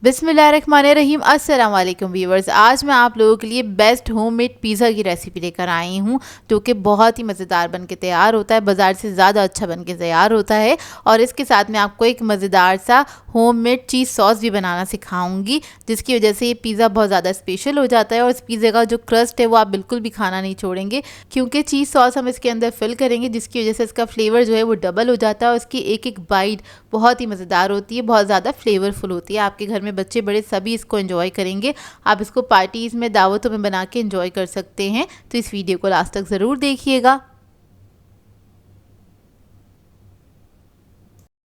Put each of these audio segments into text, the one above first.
बिस्मिल्लाहिर्रहमानिर्रहीम। अस्सलाम वालेकुम व्यूवर्स। आज मैं आप लोगों के लिए बेस्ट होममेड पिज़्ज़ा की रेसिपी लेकर आई हूँ, जो कि बहुत ही मज़ेदार बन के तैयार होता है, बाज़ार से ज़्यादा अच्छा बन के तैयार होता है। और इसके साथ मैं आपको एक मज़ेदार सा होममेड चीज़ सॉस भी बनाना सिखाऊंगी, जिसकी वजह से ये पिज़्ज़ा बहुत ज़्यादा स्पेशल हो जाता है। और इस पिज़्ज़े का जो क्रस्ट है वो आप बिल्कुल भी खाना नहीं छोड़ेंगे, क्योंकि चीज़ सॉस हम इसके अंदर फिल करेंगे, जिसकी वजह से इसका फ्लेवर जो है वो डबल हो जाता है। और इसकी एक एक बाइट बहुत ही मज़ेदार होती है, बहुत ज़्यादा फ्लेवरफुल होती है। आपके घर में बच्चे बड़े सभी इसको एंजॉय करेंगे। आप इसको पार्टीज़ में, दावतों में बना के एंजॉय कर सकते हैं। तो इस वीडियो को लास्ट तक ज़रूर देखिएगा।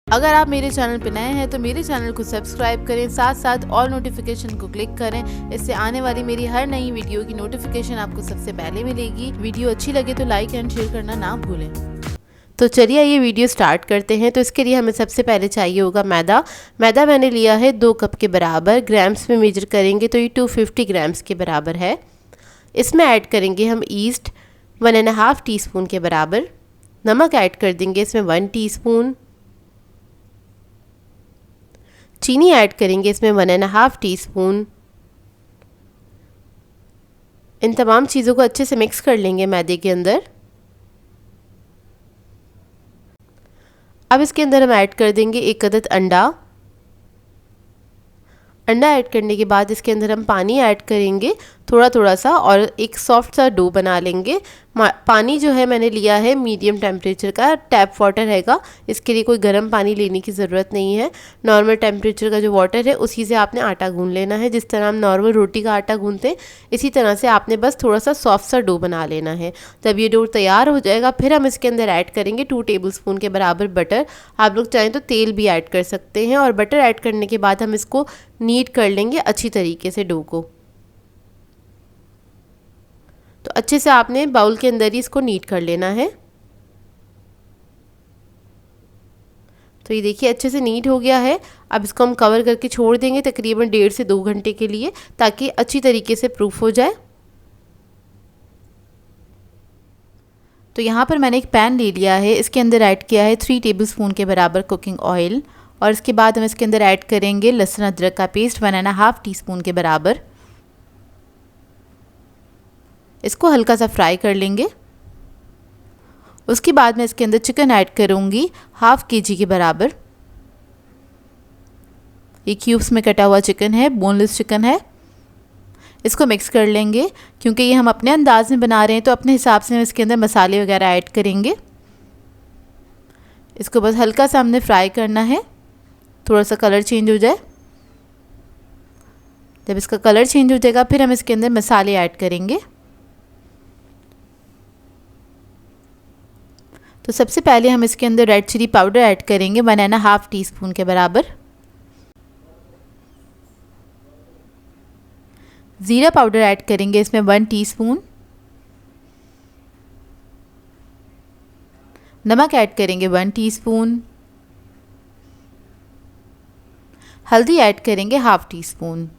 अगर आप मेरे चैनल पर नए हैं तो मेरे चैनल को सब्सक्राइब करें, साथ साथ ऑल नोटिफिकेशन को क्लिक करें। इससे आने वाली मेरी हर नई वीडियो की नोटिफिकेशन आपको सबसे पहले मिलेगी। वीडियो अच्छी लगे तो लाइक एंड शेयर करना ना भूलें। तो चलिए ये वीडियो स्टार्ट करते हैं। तो इसके लिए हमें सबसे पहले चाहिए होगा मैदा। मैदा मैंने लिया है 2 कप के बराबर। ग्राम्स में मेजर करेंगे तो ये 250 ग्राम्स के बराबर है। इसमें ऐड करेंगे हम ईस्ट 1.5 टीस्पून के बराबर। नमक ऐड कर देंगे इसमें 1 टीस्पून। चीनी ऐड करेंगे इसमें 1.5 टीस्पून। इन तमाम चीज़ों को अच्छे से मिक्स कर लेंगे मैदे के अंदर। अब इसके अंदर हम ऐड कर देंगे 1 अदद अंडा। अंडा ऐड करने के बाद इसके अंदर हम पानी ऐड करेंगे थोड़ा थोड़ा सा, और एक सॉफ्ट सा डो बना लेंगे। पानी जो है मैंने लिया है मीडियम टेम्परेचर का, टैप वाटर हैगा। इसके लिए कोई गर्म पानी लेने की ज़रूरत नहीं है। नॉर्मल टेम्परेचर का जो वाटर है उसी से आपने आटा गूंद लेना है। जिस तरह हम नॉर्मल रोटी का आटा गूंदते हैं, इसी तरह से आपने बस थोड़ा सा सॉफ्ट सा डो बना लेना है। जब ये डो तैयार हो जाएगा, फिर हम इसके अंदर ऐड करेंगे 2 टेबलस्पून के बराबर बटर। आप लोग चाहें तो तेल भी ऐड कर सकते हैं। और बटर ऐड करने के बाद हम इसको नीड कर लेंगे अच्छी तरीके से डो को। तो अच्छे से आपने बाउल के अंदर ही इसको नीट कर लेना है। तो ये देखिए अच्छे से नीट हो गया है। अब इसको हम कवर करके छोड़ देंगे तकरीबन 1.5 से 2 घंटे के लिए, ताकि अच्छी तरीके से प्रूफ हो जाए। तो यहाँ पर मैंने एक पैन ले लिया है। इसके अंदर ऐड किया है 3 टेबलस्पून के बराबर कुकिंग ऑयल। और इसके बाद हम इसके अंदर ऐड करेंगे लहसुन अदरक का पेस्ट 1.5 टीस्पून के बराबर। इसको हल्का सा फ्राई कर लेंगे। उसके बाद मैं इसके अंदर चिकन ऐड करूँगी 1/2 kg के बराबर। ये क्यूब्स में कटा हुआ चिकन है, बोनलेस चिकन है। इसको मिक्स कर लेंगे। क्योंकि ये हम अपने अंदाज में बना रहे हैं तो अपने हिसाब से हम इसके अंदर मसाले वगैरह ऐड करेंगे। इसको बस हल्का सा हमने फ्राई करना है, थोड़ा सा कलर चेंज हो जाए। जब इसका कलर चेंज हो जाएगा, फिर हम इसके अंदर मसाले ऐड करेंगे। तो सबसे पहले हम इसके अंदर रेड चिली पाउडर ऐड करेंगे 1.5 टीस्पून के बराबर। ज़ीरा पाउडर ऐड करेंगे इसमें 1 टीस्पून। नमक ऐड करेंगे 1 टीस्पून। हल्दी ऐड करेंगे 1/2 टीस्पून।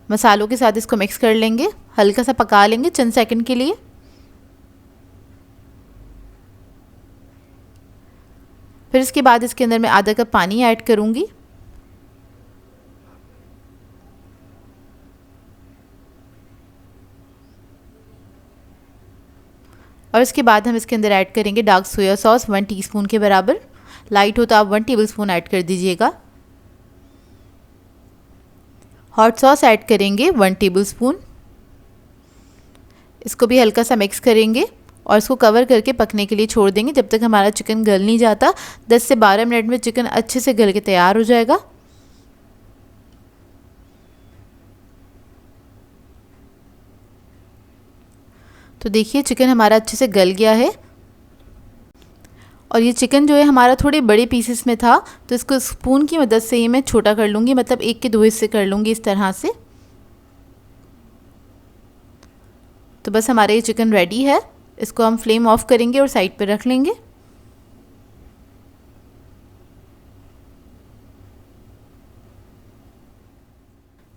मसालों के साथ इसको मिक्स कर लेंगे, हल्का सा पका लेंगे चंद सेकंड के लिए। फिर इसके बाद इसके अंदर मैं आधा कप पानी ऐड करूँगी। और इसके बाद हम इसके अंदर ऐड करेंगे डार्क सोया सॉस 1 टीस्पून के बराबर। लाइट हो तो आप 1 टेबलस्पून ऐड कर दीजिएगा। हॉट सॉस ऐड करेंगे 1 टेबलस्पून। इसको भी हल्का सा मिक्स करेंगे और इसको कवर करके पकने के लिए छोड़ देंगे जब तक हमारा चिकन गल नहीं जाता। 10 से 12 मिनट में चिकन अच्छे से गल के तैयार हो जाएगा। तो देखिए चिकन हमारा अच्छे से गल गया है। और ये चिकन जो है हमारा थोड़े बड़े पीसेस में था, तो इसको स्पून की मदद से ही मैं छोटा कर लूँगी, मतलब 1 के 2 हिस्से कर लूँगी इस तरह से। तो बस हमारा ये चिकन रेडी है। इसको हम फ्लेम ऑफ करेंगे और साइड पर रख लेंगे।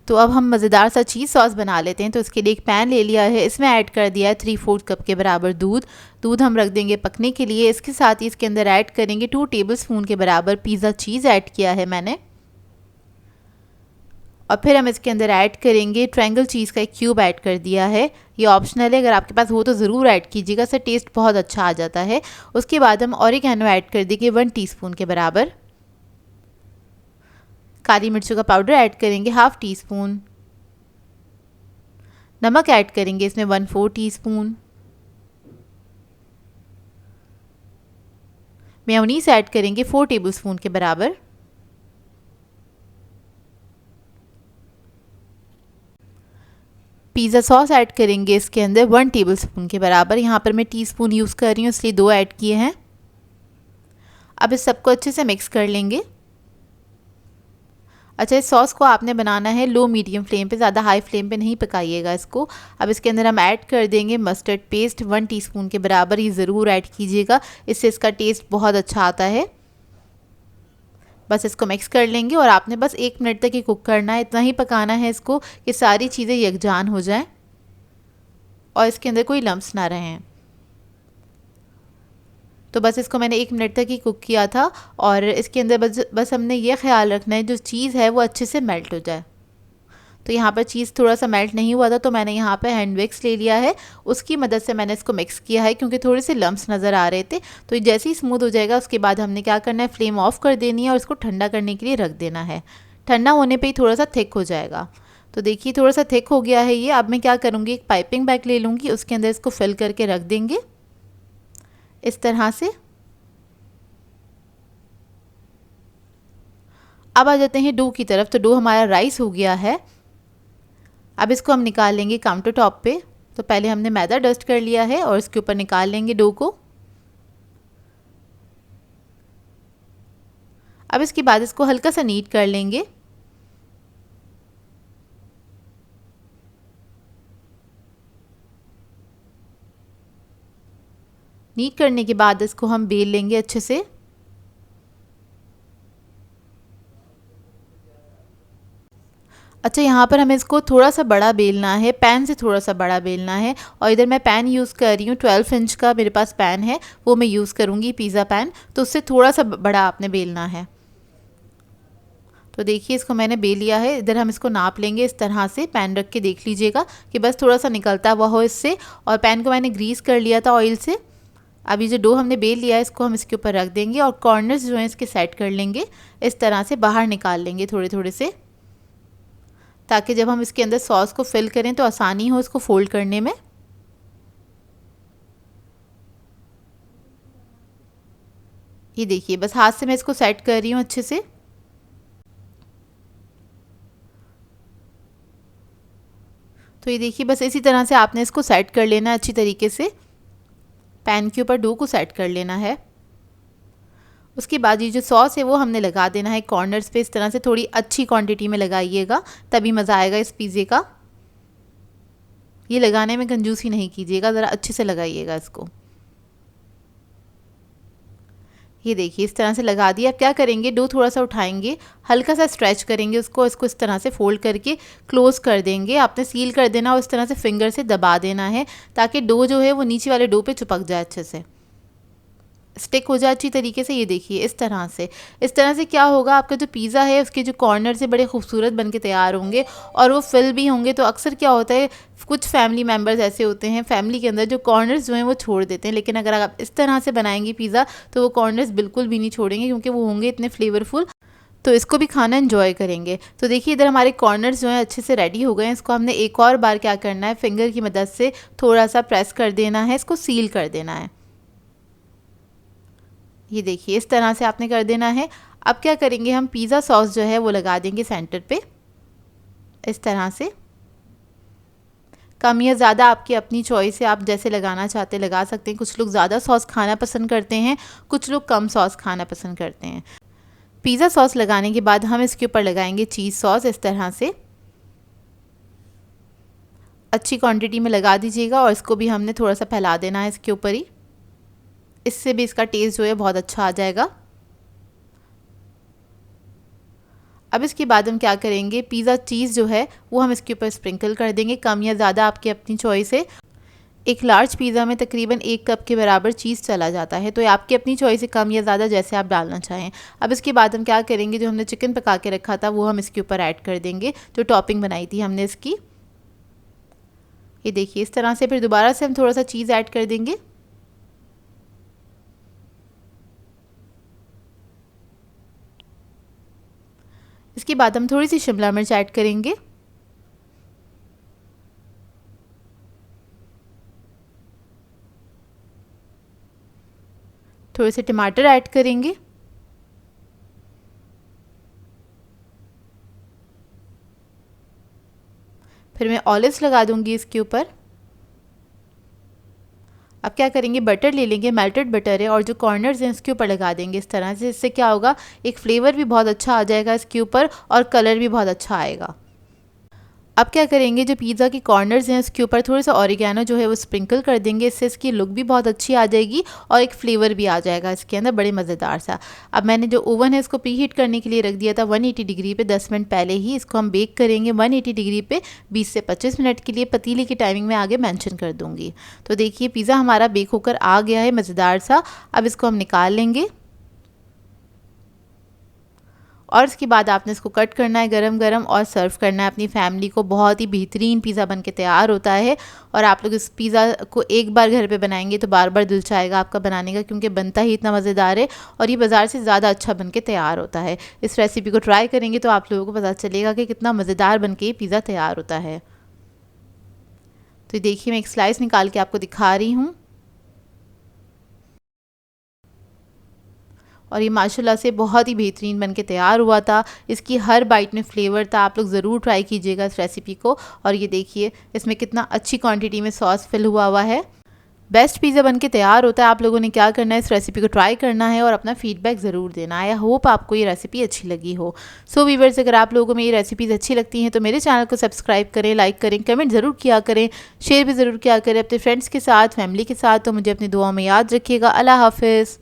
तो अब हम मज़ेदार सा चीज़ सॉस बना लेते हैं। तो इसके लिए एक पैन ले लिया है, इसमें ऐड कर दिया है 3/4 कप के बराबर दूध हम रख देंगे पकने के लिए। इसके साथ ही इसके अंदर ऐड करेंगे 2 टेबलस्पून के बराबर पिज़्ज़ा चीज़ ऐड किया है मैंने। और फिर हम इसके अंदर ऐड करेंगे ट्रायंगल चीज़ का एक क्यूब ऐड कर दिया है। ये ऑप्शनल है, अगर आपके पास हो तो ज़रूर ऐड कीजिएगा, इससे टेस्ट बहुत अच्छा आ जाता है। उसके बाद हम ऑरिगेनो ऐड कर देंगे 1 टीस्पून के बराबर। काली मिर्चों का पाउडर ऐड करेंगे 1/2 टीस्पून। नमक ऐड करेंगे इसमें 1/4 टीस्पून। मेयोनीज ऐड करेंगे 4 टेबलस्पून के बराबर। पिज़्ज़ा सॉस ऐड करेंगे इसके अंदर 1 टेबलस्पून के बराबर। यहाँ पर मैं टीस्पून यूज़ कर रही हूँ इसलिए 2 ऐड किए हैं। अब इस सबको अच्छे से मिक्स कर लेंगे। अच्छा, इस सॉस को आपने बनाना है लो मीडियम फ्लेम पे, ज़्यादा हाई फ्लेम पे नहीं पकाइएगा इसको। अब इसके अंदर हम ऐड कर देंगे मस्टर्ड पेस्ट 1 टीस्पून के बराबर। ये ज़रूर ऐड कीजिएगा, इससे इसका टेस्ट बहुत अच्छा आता है। बस इसको मिक्स कर लेंगे और आपने बस 1 मिनट तक ही कुक करना है, इतना ही पकाना है इसको कि सारी चीज़ें यकजान हो जाएं और इसके अंदर कोई लम्स ना रहें। तो बस इसको मैंने 1 मिनट तक ही कुक किया था और इसके अंदर बस हमने ये ख्याल रखना है जो चीज़ है वो अच्छे से मेल्ट हो जाए। तो यहाँ पर चीज़ थोड़ा सा मेल्ट नहीं हुआ था तो मैंने यहाँ पे हैंड विक्स ले लिया है, उसकी मदद से मैंने इसको मिक्स किया है क्योंकि थोड़े से लम्स नज़र आ रहे थे। तो जैसे ही स्मूथ हो जाएगा उसके बाद हमने क्या करना है, फ्लेम ऑफ कर देनी है और इसको ठंडा करने के लिए रख देना है। ठंडा होने पर ही थोड़ा सा थिक हो जाएगा। तो देखिए थोड़ा सा थिक हो गया है ये। अब मैं क्या करूँगी, एक पाइपिंग बैग ले लूँगी, उसके अंदर इसको फिल करके रख देंगे इस तरह से। अब आ जाते हैं डो की तरफ। तो डो हमारा राइस हो गया है। अब इसको हम निकाल लेंगे काउंटर टॉप पे। तो पहले हमने मैदा डस्ट कर लिया है और इसके ऊपर निकाल लेंगे डो को। अब इसके बाद इसको हल्का सा नीट कर लेंगे। नीट करने के बाद इसको हम बेल लेंगे अच्छे से। अच्छा, यहाँ पर हमें इसको थोड़ा सा बड़ा बेलना है, पैन से थोड़ा सा बड़ा बेलना है। और इधर मैं पैन यूज़ कर रही हूँ 12 इंच का मेरे पास पैन है, वो मैं यूज़ करूँगी पिज़्ज़ा पैन। तो उससे थोड़ा सा बड़ा आपने बेलना है। तो देखिए इसको मैंने बेल लिया है। इधर हम इसको नाप लेंगे इस तरह से, पैन रख के देख लीजिएगा कि बस थोड़ा सा निकलता हुआ हो इससे। और पैन को मैंने ग्रीस कर लिया था ऑयल से। अभी जो डो हमने बेल लिया है इसको हम इसके ऊपर रख देंगे और कॉर्नर्स जो हैं इसके सेट कर लेंगे। इस तरह से बाहर निकाल लेंगे थोड़े थोड़े से, ताकि जब हम इसके अंदर सॉस को फिल करें तो आसानी हो इसको फोल्ड करने में। ये देखिए बस हाथ से मैं इसको सेट कर रही हूँ अच्छे से। तो ये देखिए बस इसी तरह से आपने इसको सेट कर लेना है अच्छी तरीके से। पैन के ऊपर डो को सेट कर लेना है। उसके बाद ये जो सॉस है वो हमने लगा देना है कॉर्नर्स पे। इस तरह से थोड़ी अच्छी क्वांटिटी में लगाइएगा, तभी मज़ा आएगा इस पिज़्ज़े का। ये लगाने में कंजूसी नहीं कीजिएगा, ज़रा अच्छे से लगाइएगा इसको। ये देखिए इस तरह से लगा दिया। अब क्या करेंगे, डो थोड़ा सा उठाएंगे, हल्का सा स्ट्रेच करेंगे उसको, इसको इस तरह से फोल्ड करके क्लोज़ कर देंगे। आपने सील कर देना और इस तरह से फिंगर से दबा देना है ताकि डो जो है वो नीचे वाले डो पे चिपक जाए, अच्छे से स्टिक हो जाए अच्छी तरीके से। ये देखिए इस तरह से क्या होगा, आपका जो पिज़्ज़ा है उसके जो कॉर्नर से बड़े खूबसूरत बन के तैयार होंगे और वो फिल भी होंगे। तो अक्सर क्या होता है, कुछ फैमिली मेम्बर्स ऐसे होते हैं फैमिली के अंदर जो कॉर्नर्स जो हैं वो छोड़ देते हैं, लेकिन अगर आप इस तरह से बनाएंगे पिज़्ज़ा तो वो कॉर्नर्स बिल्कुल भी नहीं छोड़ेंगे क्योंकि वो होंगे इतने फ्लेवरफुल, तो इसको भी खाना एंजॉय करेंगे। तो देखिए इधर हमारे कॉर्नर्स जो हैं अच्छे से रेडी हो गए हैं। इसको हमने एक और बार क्या करना है, फिंगर की मदद से थोड़ा सा प्रेस कर देना है, इसको सील कर देना है। ये देखिए इस तरह से आपने कर देना है। अब क्या करेंगे, हम पिज़्ज़ा सॉस जो है वो लगा देंगे सेंटर पे इस तरह से। कम या ज़्यादा आपकी अपनी चॉइस है, आप जैसे लगाना चाहते लगा सकते हैं। कुछ लोग ज़्यादा सॉस खाना पसंद करते हैं, कुछ लोग कम सॉस खाना पसंद करते हैं। पिज़्ज़ा सॉस लगाने के बाद हम इसके ऊपर लगाएंगे चीज़ सॉस इस तरह से। अच्छी क्वांटिटी में लगा दीजिएगा और इसको भी हमने थोड़ा सा फैला देना है इसके ऊपर ही, इससे भी इसका टेस्ट जो है बहुत अच्छा आ जाएगा। अब इसके बाद हम क्या करेंगे, पिज़्ज़ा चीज़ जो है वो हम इसके ऊपर स्प्रिंकल कर देंगे, कम या ज़्यादा आपकी अपनी चॉइस है। एक लार्ज पिज़्ज़ा में तकरीबन 1 कप के बराबर चीज़ चला जाता है, तो आपकी अपनी चॉइस है, कम या ज़्यादा जैसे आप डालना चाहें। अब इसके बाद हम क्या करेंगे, जो हमने चिकन पका के रखा था वो हम इसके ऊपर ऐड कर देंगे, जो टॉपिंग बनाई थी हमने इसकी। ये देखिए इस तरह से। फिर दोबारा से हम थोड़ा सा चीज़ ऐड कर देंगे। इसके बाद हम थोड़ी सी शिमला मिर्च ऐड करेंगे। थोड़े से टमाटर ऐड करेंगे। फिर मैं ऑलिव्स लगा दूंगी इसके ऊपर। अब क्या करेंगे, बटर ले लेंगे, मेल्टेड बटर है, और जो कॉर्नर्स हैं इसके ऊपर लगा देंगे इस तरह से। इससे क्या होगा, एक फ्लेवर भी बहुत अच्छा आ जाएगा इसके ऊपर और कलर भी बहुत अच्छा आएगा। अब क्या करेंगे, जो पिज़्ज़ा की कॉर्नर्स हैं उसके ऊपर थोड़ा सा ऑरिगेनो जो है वो स्प्रिंकल कर देंगे। इससे इसकी लुक भी बहुत अच्छी आ जाएगी और एक फ्लेवर भी आ जाएगा इसके अंदर, बड़े मज़ेदार सा। अब मैंने जो ओवन है इसको प्री हीट करने के लिए रख दिया था 180 डिग्री पे 10 मिनट पहले ही। इसको हम बेक करेंगे 180 डिग्री पे 20 से 25 मिनट के लिए। पतीले की टाइमिंग मैं आगे मेंशन कर दूँगी। तो देखिए पिज़्ज़ा हमारा बेक होकर आ गया है, मज़ेदार सा। अब इसको हम निकाल लेंगे और इसके बाद आपने इसको कट करना है गरम गरम और सर्व करना है अपनी फैमिली को। बहुत ही बेहतरीन पिज़्ज़ा बन के तैयार होता है और आप लोग इस पिज़्ज़ा को एक बार घर पे बनाएंगे तो बार बार दिल चाहेगा आपका बनाने का, क्योंकि बनता ही इतना मज़ेदार है और ये बाज़ार से ज़्यादा अच्छा बन के तैयार होता है। इस रेसिपी को ट्राई करेंगे तो आप लोगों को पता चलेगा कि कितना मज़ेदार बन के ये पिज़्ज़ा तैयार होता है। तो देखिए मैं एक स्लाइस निकाल के आपको दिखा रही हूँ और ये माशाल्लाह से बहुत ही बेहतरीन बन के तैयार हुआ था। इसकी हर बाइट में फ्लेवर था। आप लोग ज़रूर ट्राई कीजिएगा इस रेसिपी को। और ये देखिए इसमें कितना अच्छी क्वांटिटी में सॉस फिल हुआ है। बेस्ट पिज़्ज़ा बन के तैयार होता है। आप लोगों ने क्या करना है, इस रेसिपी को ट्राई करना है और अपना फीडबैक ज़रूर देना है। आई होप आपको ये रेसिपी अच्छी लगी हो। सो वीवर्स, अगर आप लोगों में ये रेसिपीज़ अच्छी लगती हैं तो मेरे चैनल को सब्सक्राइब करें, लाइक करें, कमेंट ज़रूर किया करें, शेयर भी ज़रूर किया करें अपने फ्रेंड्स के साथ, फैमिली के साथ। तो मुझे अपनी दुआओं में याद रखिएगा। अल्लाह हाफिज़।